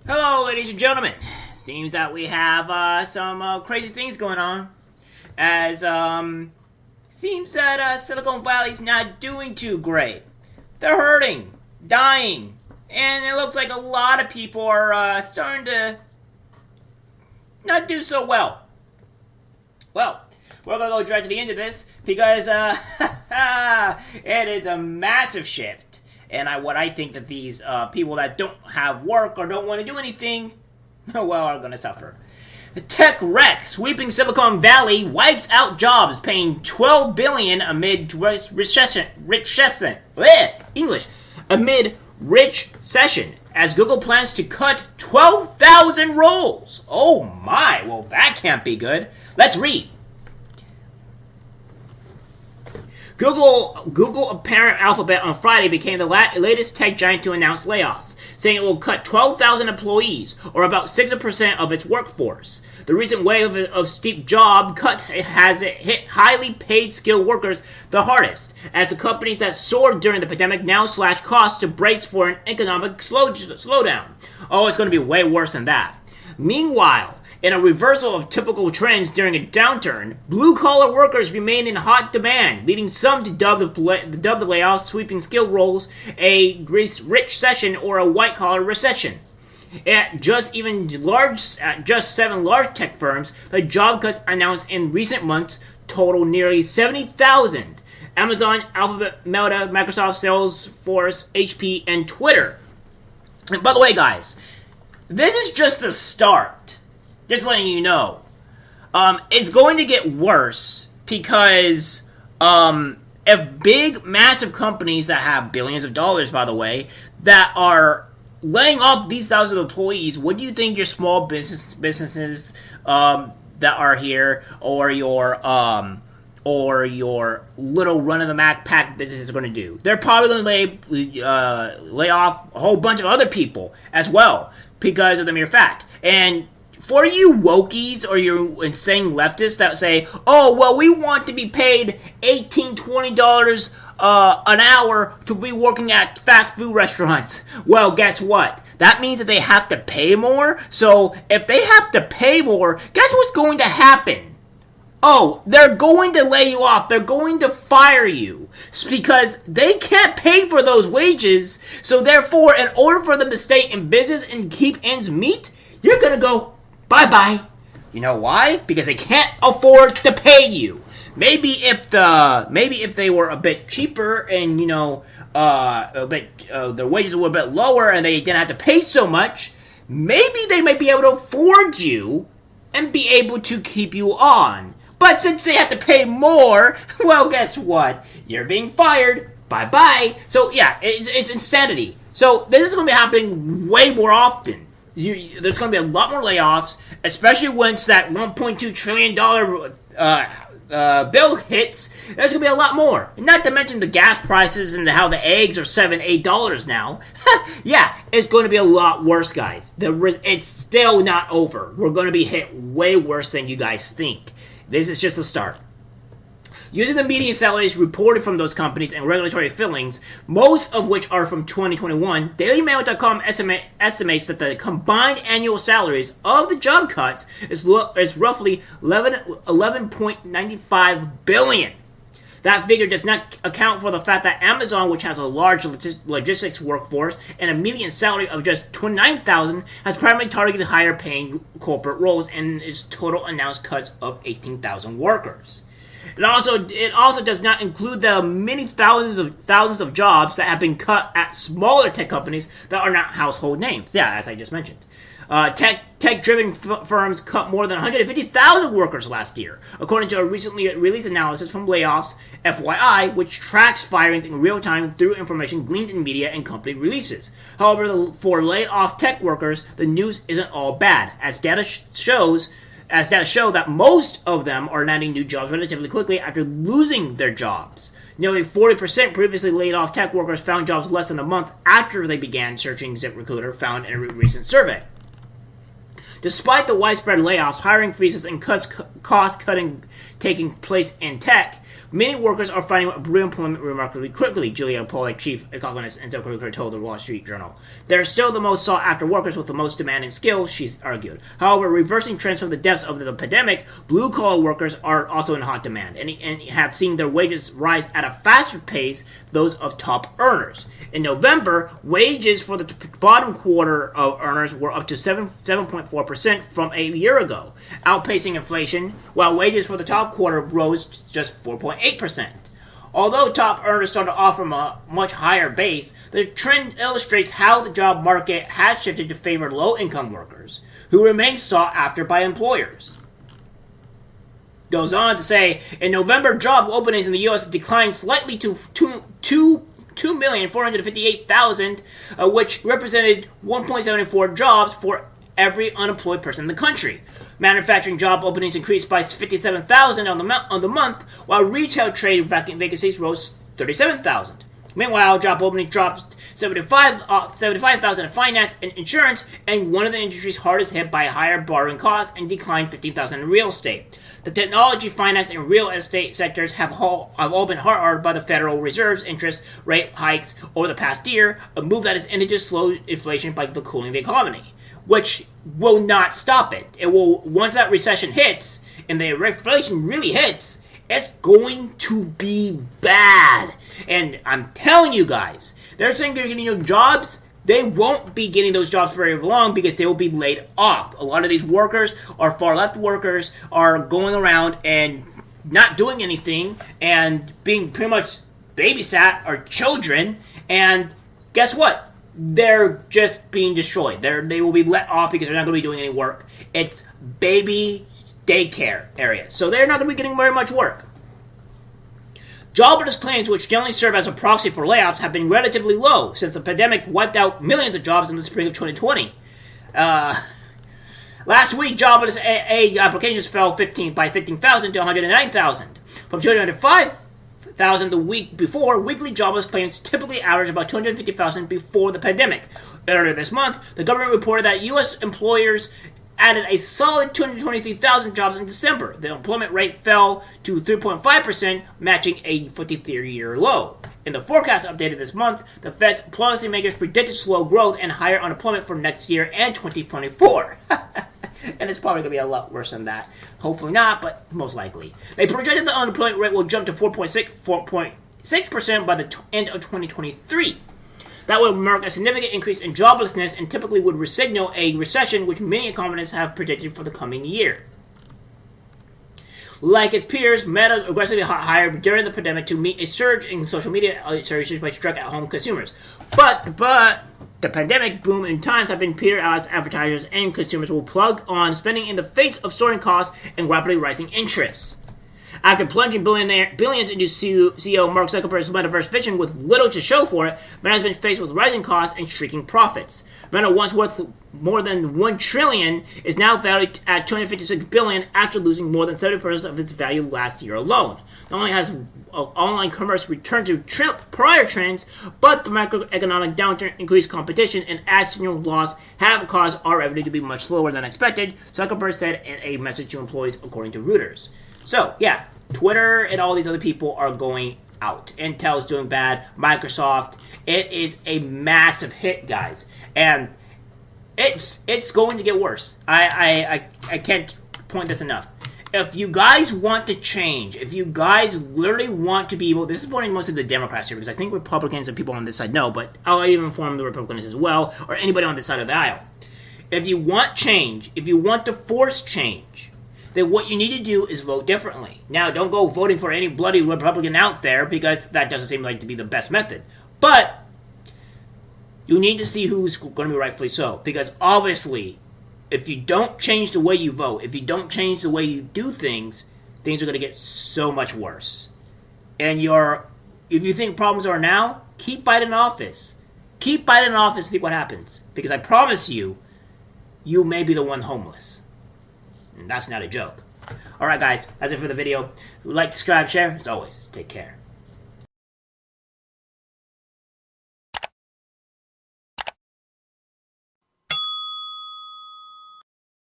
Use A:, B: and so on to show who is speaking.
A: Hello, ladies and gentlemen. Seems that we have some crazy things going on. As seems that Silicon Valley's not doing too great. They're hurting, dying, and it looks like a lot of people are starting to not do so well. Well, we're gonna go direct to the end of this because it is a massive shift. And what I think that these people that don't have work or don't want to do anything, well, are going to suffer. The tech wreck sweeping Silicon Valley wipes out jobs, paying $12 billion amid recession. Amid recession, as Google plans to cut 12,000 roles. Oh my! Well, that can't be good. Let's read. Google parent Alphabet on Friday became the latest tech giant to announce layoffs, saying it will cut 12,000 employees, or about 6% of its workforce. The recent wave of steep job cuts has hit highly paid skilled workers the hardest, as the companies that soared during the pandemic now slash costs to brace for an economic slowdown. Oh, it's going to be way worse than that. Meanwhile, in a reversal of typical trends during a downturn, blue-collar workers remain in hot demand, leading some to dub the layoffs sweeping skilled roles a recession or a white-collar recession. At just 7 large tech firms, the job cuts announced in recent months total nearly 70,000. Amazon, Alphabet, Meta, Microsoft, Salesforce, HP, and Twitter. And by the way, guys, this is just the start. Just letting you know. It's going to get worse because if big, massive companies that have billions of dollars, by the way, that are laying off these thousands of employees, what do you think your small businesses that are here, or your little run-of-the-pack businesses are going to do? They're probably going to lay off a whole bunch of other people as well because of the mere fact. And for you wokies or you insane leftists that say, oh, well, we want to be paid $18, $20 an hour to be working at fast food restaurants. Well, guess what? That means that they have to pay more. So if they have to pay more, guess what's going to happen? Oh, they're going to lay you off. They're going to fire you because they can't pay for those wages. So therefore, in order for them to stay in business and keep ends meet, you're going to go bye-bye. You know why? Because they can't afford to pay you. Maybe if they were a bit cheaper and their wages were a bit lower and they didn't have to pay so much, maybe they might be able to afford you and be able to keep you on. But since they have to pay more, well, guess what? You're being fired. Bye-bye. So yeah, it's insanity. So this is going to be happening way more often. There's going to be a lot more layoffs, especially once that $1.2 trillion bill hits. There's going to be a lot more. Not to mention the gas prices and how the eggs are $7, $8 now. Yeah, it's going to be a lot worse, guys. It's still not over. We're going to be hit way worse than you guys think. This is just the start. Using the median salaries reported from those companies and regulatory fillings, most of which are from 2021, DailyMail.com estimates that the combined annual salaries of the job cuts is roughly $11.95 billion. That figure does not account for the fact that Amazon, which has a large logistics workforce and a median salary of just $29,000, has primarily targeted higher-paying corporate roles and its total announced cuts of 18,000 workers. It also does not include the many thousands of jobs that have been cut at smaller tech companies that are not household names. Yeah, as I just mentioned. Tech-driven firms cut more than 150,000 workers last year, according to a recently released analysis from Layoffs, FYI, which tracks firings in real time through information gleaned in media and company releases. However, for laid-off tech workers, the news isn't all bad, as data show that most of them are landing new jobs relatively quickly after losing their jobs. Nearly 40% previously laid off tech workers found jobs less than a month after they began searching, ZipRecruiter found in a recent survey. Despite the widespread layoffs, hiring freezes, and cost-cutting taking place in tech, Many workers are finding reemployment remarkably quickly, Julia Pollack, chief economist and recruiter, told the Wall Street Journal. They're still the most sought-after workers with the most demand and skills, she's argued. However, reversing trends from the depths of the pandemic, blue-collar workers are also in hot demand and have seen their wages rise at a faster pace those of top earners. In November, wages for the bottom quarter of earners were up to 7.4% from a year ago, outpacing inflation, while wages for the top quarter rose just 4.8%. Although top earners started off from a much higher base, the trend illustrates how the job market has shifted to favor low-income workers, who remain sought after by employers. Goes on to say, in November, job openings in the U.S. declined slightly to 2,458,000, which represented 1.74 jobs for every unemployed person in the country. Manufacturing job openings increased by 57,000 on the month, while retail trade vacancies rose 37,000. Meanwhile, job openings dropped 75,000 in finance and insurance, and one of the industries hardest hit by higher borrowing costs, and declined 15,000 in real estate. The technology, finance, and real estate sectors have all been hard by the Federal Reserve's interest rate hikes over the past year, a move that has ended to slow inflation by cooling the economy, which will not stop it. It will, once that recession hits and the inflation really hits, it's going to be bad. And I'm telling you guys, they're saying they're getting jobs. They won't be getting those jobs for very long because they will be laid off. A lot of these workers are far left workers, are going around and not doing anything and being pretty much babysat or children. And guess what? They're just being destroyed. They will be let off because they're not going to be doing any work. It's baby daycare area. So they're not going to be getting very much work. Jobless claims, which generally serve as a proxy for layoffs, have been relatively low since the pandemic wiped out millions of jobs in the spring of 2020. Last week, jobless applications fell by 15,000 to 109,000. From 205,000 the week before, weekly jobless claims typically averaged about 250,000 before the pandemic. Earlier this month, the government reported that U.S. employers added a solid 223,000 jobs in December. The employment rate fell to 3.5%, matching a 53-year low. In the forecast updated this month, the Fed's policymakers predicted slow growth and higher unemployment for next year and 2024. And it's probably going to be a lot worse than that. Hopefully not, but most likely. They projected the unemployment rate will jump to 4.6% by the end of 2023. That would mark a significant increase in joblessness and typically would signal a recession, which many economists have predicted for the coming year. Like its peers, Meta aggressively hired during the pandemic to meet a surge in social media searches by struck-at-home consumers. But the pandemic boom in times have been petered out as advertisers and consumers will plug on spending in the face of soaring costs and rapidly rising interests. After plunging billions into CEO Mark Zuckerberg's metaverse vision with little to show for it, Meta has been faced with rising costs and shrinking profits. Meta, once worth more than $1 trillion, is now valued at $256 billion after losing more than 70% of its value last year alone. Not only has online commerce returned to prior trends, but the macroeconomic downturn, increased competition, and ad signal loss have caused our revenue to be much slower than expected, Zuckerberg said in a message to employees, according to Reuters. So, yeah, Twitter and all these other people are going out. Intel's doing bad. Microsoft. It is a massive hit, guys. And it's going to get worse. I can't point this enough. If you guys want to change, if you guys literally want to be able, this is pointing mostly to the Democrats here, because I think Republicans and people on this side know, but I'll even inform the Republicans as well, or anybody on this side of the aisle. If you want change, if you want to force change, then what you need to do is vote differently. Now, don't go voting for any bloody Republican out there, because that doesn't seem like to be the best method. But you need to see who's going to be rightfully so. Because obviously, if you don't change the way you vote, if you don't change the way you do things, things are going to get so much worse. And if you think problems are now, keep Biden in office. Keep Biden in office and see what happens. Because I promise you, you may be the one homeless. And that's not a joke. Alright guys, that's it for the video. Like, subscribe, share. As always, take care.